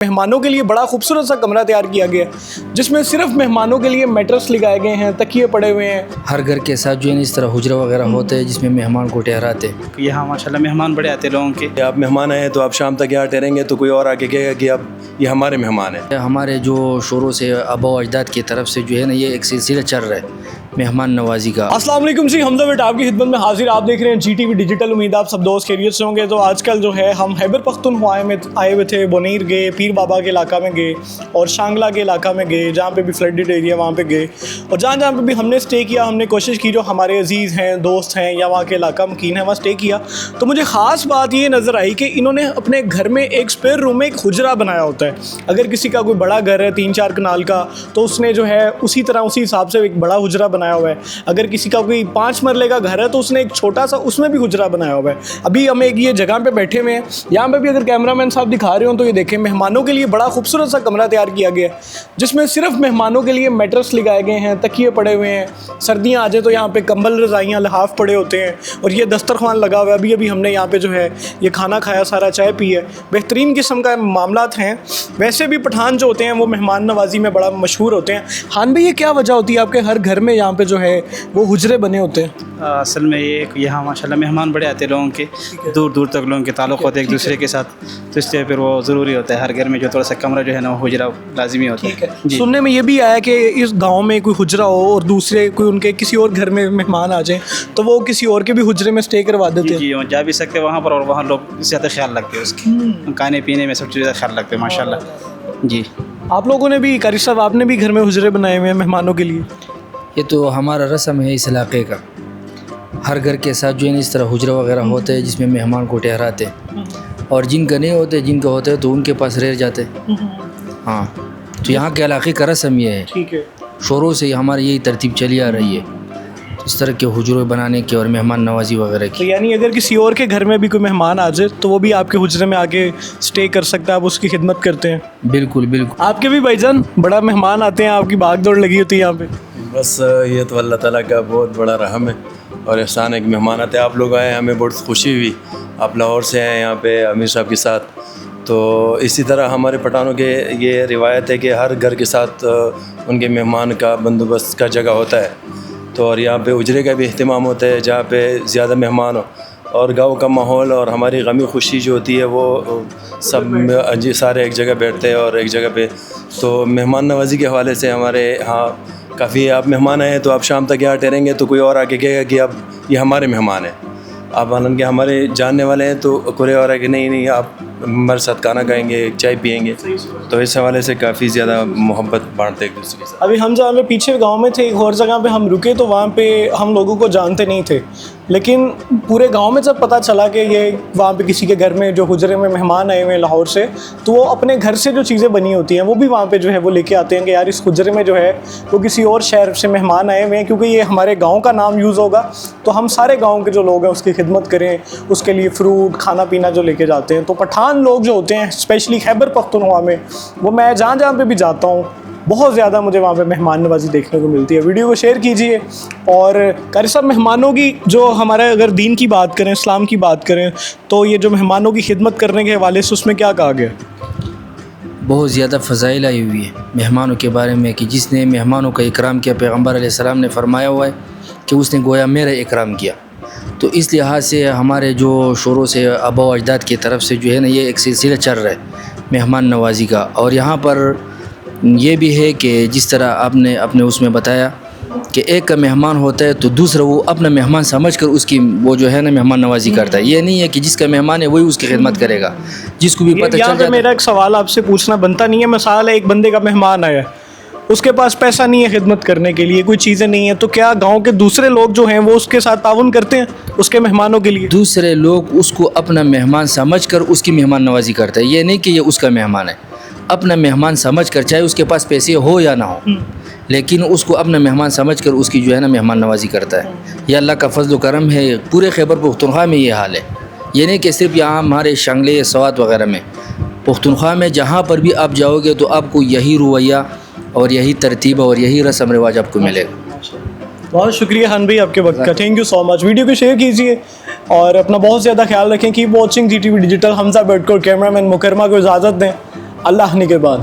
मेहमानों के लिए बड़ा खूबसूरत सा कमरा तैयार किया गया है जिसमें सिर्फ मेहमानों के लिए मैट्रेस लगाए गए हैं, तकिए पड़े हुए हैं। हर घर के साथ जो है इस तरह हुजरा वगैरह होते हैं जिसमें मेहमान को ठहराते हैं। यहाँ माशाल्लाह मेहमान बड़े आते हैं लोगों के। आप मेहमान आए तो आप शाम तक यहाँ ठहरेंगे तो कोई और आके कहेगा कि अब ये हमारे मेहमान हैं। हमारे जो शोरों से आबा अजदाद की तरफ से जो है ना ये एक सिलसिला चल रहा है मेहमान नवाजी का। अस्सलाम वालेकुम जी, हमजा बेटा आपकी खिदमत में हाजिर। आप देख रहे हैं GTV डिजिटल। उम्मीद आप सब दोस्त खैरियत से होंगे। तो आजकल जो है हम खैबर पख्तूनख्वा में आए हुए थे, बोनीर गए, पीर बाबा के इलाका में गए और शांगला के इलाका में गए, जहाँ पे भी फ्लडेड एरिया वहाँ पे गए और जहाँ जहाँ पे भी हमने स्टे किया, हमने कोशिश की जो हमारे अजीज़ हैं, दोस्त हैं या वहाँ के इलाका मकीन है वहाँ स्टे किया। तो मुझे ख़ास बात ये नज़र आई कि इन्होंने अपने घर में एक स्पेयर रूम में एक हुजरा बनाया होता है। अगर किसी का कोई बड़ा घर है 3-4 कनाल का तो उसने जो है उसी तरह उसी हिसाब से एक बड़ा हुजरा बनाया हुआ है। अगर किसी का कोई 5 मरले का घर है तो उसने एक छोटा सा उसमें भी हुजरा बनाया हुआ है। अभी हम एक ये जगह पे बैठे हुए हैं, यहाँ पे भी अगर कैमरामैन साहब दिखा रहे हो तो ये देखें, मेहमानों के लिए बड़ा खूबसूरत सा कमरा तैयार किया गया है जिसमें सिर्फ मेहमानों के लिए मैट्रेस लगाए गए हैं, तकिए पड़े हुए हैं। सर्दियाँ आ जाए तो यहाँ पे कंबल, रज़ाइयाँ, लिहाफ पड़े होते हैं और ये दस्तरखान लगा हुआ है। अभी अभी हमने यहाँ पे जो है ये खाना खाया, सारा चाय पी है। बेहतरीन किस्म का मामलात हैं। वैसे भी पठान जो होते हैं वो मेहमान नवाजी में बड़ा मशहूर होते हैं। खान भाई, ये क्या वजह होती है आपके हर घर में यहाँ पे जो है वो हुजरे बने होते हैं? असल में ये यहाँ माशाल्लाह मेहमान बड़े आते हैं लोगों के, दूर दूर तक लोगों के ताल्लुक़ होते हैं एक दूसरे के साथ, तो इसलिए फिर वो ज़रूरी होता है हर घर में जो थोड़ा सा कमरा जो है ना हुजरा लाजमी होता है। सुनने में ये भी आया कि इस गांव में कोई हुजरा हो और दूसरे कोई उनके किसी और घर में मेहमान आ जाए तो वो किसी और के भी हुजरे में स्टे करवा देते हैं। जी जा भी सकते हैं वहाँ पर और वहाँ लोग ज़्यादा ख्याल रखते हैं उसके, खाने पीने में सब चीज़ ख्याल रखते हैं माशाल्लाह। जी आप लोगों ने भी, कारी साहब आपने भी घर में हुजरे बनाए हुए हैं मेहमानों के लिए? ये तो हमारा रस्म है इस इलाके का। हर घर के साथ जो है इस तरह हुजरा वगैरह होते हैं जिसमें मेहमान को ठहराते हैं और जिनका नहीं होते, जिनका होते हैं तो उनके पास रह जाते हैं। हाँ, तो यहाँ के इलाके का रस्म ये है। ठीक है। शोरों से हमारी यही तरतीब चली आ रही है इस तरह के हुजरे बनाने की और मेहमान नवाजी वगैरह तो की। यानी अगर किसी और के घर में भी कोई मेहमान आ जाए तो वो भी आपके हुजरे में आके स्टे कर सकता है, आप उसकी खिदमत करते हैं? बिल्कुल बिल्कुल। आपके भी भाईजान बड़ा मेहमान आते हैं, आपकी भाग दौड़ लगी होती है यहाँ पे? बस ये तो अल्लाह ताला का बहुत बड़ा रहम है और एहसान है कि मेहमान आते हैं। आप लोग आए, हमें बहुत खुशी हुई। आप लाहौर से आए यहाँ पे अमीर साहब के साथ। तो इसी तरह हमारे पठानों के ये रिवायत है कि हर घर के साथ उनके मेहमान का बंदोबस्त का जगह होता है। तो और यहाँ पे उजरे का भी अहतमाम होता है जहाँ पे ज़्यादा मेहमान हो, और गाँव का माहौल और हमारी गमी खुशी जो होती है वो सब जी सारे एक जगह बैठते हैं और एक जगह पे। तो मेहमान नवाजी के हवाले से हमारे यहाँ काफ़ी, आप मेहमान आए तो आप शाम तक यहाँ ठहरेंगे तो कोई और आके कहेगा कि अब ये हमारे मेहमान हैं। आप हालांकि हमारे जानने वाले हैं तो कोई और है कि नहीं आप हमारे साथ खाना खाएंगे, चाय पियेंगे, तो इस हवाले से काफ़ी ज़्यादा मोहब्बत बांटते एक दूसरे के साथ। अभी हम जहाँ पे पीछे गांव में थे, एक और जगह पे हम रुके तो वहाँ पे हम लोगों को जानते नहीं थे, लेकिन पूरे गांव में जब पता चला कि ये वहाँ पे किसी के घर में जो हुजरे में मेहमान आए हुए हैं लाहौर से, तो वो अपने घर से जो चीज़ें बनी होती हैं वो भी वहाँ पे जो है वो लेके आते हैं कि यार इस हुजरे में जो है वो किसी और शहर से मेहमान आए हुए हैं, क्योंकि ये हमारे गाँव का नाम यूज़ होगा तो हम सारे गाँव के जो लोग हैं उसकी खिदमत करें, उसके लिए फ्रूट, खाना पीना जो लेके जाते हैं। तो पठान लोग जो होते हैं स्पेशली खैबर पख्तूनख्वा में, वो मैं जहाँ जहाँ पे भी जाता हूँ बहुत ज़्यादा मुझे वहाँ पे मेहमान नवाजी देखने को मिलती है। वीडियो को शेयर कीजिए। और कारी साहब, मेहमानों की जो हमारे अगर दीन की बात करें, इस्लाम की बात करें, तो ये जो मेहमानों की खिदमत करने के हवाले से उसमें क्या कहा गया? बहुत ज़्यादा फ़ज़ाइल आई हुई है मेहमानों के बारे में कि जिसने मेहमानों का इकराम किया, पैगम्बर अलैहिस्सलाम ने फरमाया हुआ है कि उसने गोया मेरा इकराम किया। तो इस लिहाज से हमारे जो शोरों से आबा अजदाद की तरफ से जो है ना ये एक सिलसिला चल रहा है मेहमान नवाजी का। और यहाँ पर ये भी है कि जिस तरह आपने अपने उसमें बताया कि एक का मेहमान होता है तो दूसरा वो अपना मेहमान समझकर उसकी वो जो है ना मेहमान नवाजी करता है। ये नहीं है कि जिसका मेहमान है वही उसकी खिदमत करेगा, जिसको भी पता चल जाता है। मेरा एक सवाल आपसे पूछना बनता नहीं है, मिसाल है एक बंदे का मेहमान आया, उसके पास पैसा नहीं है खिदमत करने के लिए, कोई चीज़ें नहीं है, तो क्या गांव के दूसरे लोग जो हैं वो उसके साथ ताउन करते हैं उसके मेहमानों के लिए? दूसरे लोग उसको अपना मेहमान समझकर उसकी मेहमान नवाजी करते हैं। ये नहीं कि ये उसका मेहमान है, अपना मेहमान समझकर, चाहे उसके पास पैसे हो या ना हो, लेकिन उसको अपना मेहमान समझकर उसकी जो है ना मेहमान नवाजी करता है। यह अल्लाह का फजल करम है। पूरे खैबर पख्तूनख्वा में ये हाल है। ये नहीं कि सिर्फ यहाँ हमारे शांगले, सवात वगैरह में, पख्तूनख्वा में जहाँ पर भी आप जाओगे तो आपको यही रवैया और यही तरतीब और यही रस्म रिवाज आपको मिलेगा। बहुत शुक्रिया खान भाई आपके वक्त का, thank you so much. Video को शेयर कीजिए और अपना बहुत ज़्यादा ख्याल रखें। Keep watching GTV digital. Hamza Betkor cameraman Mukarrama को इजाज़त दें। अल्लाह निगहबान।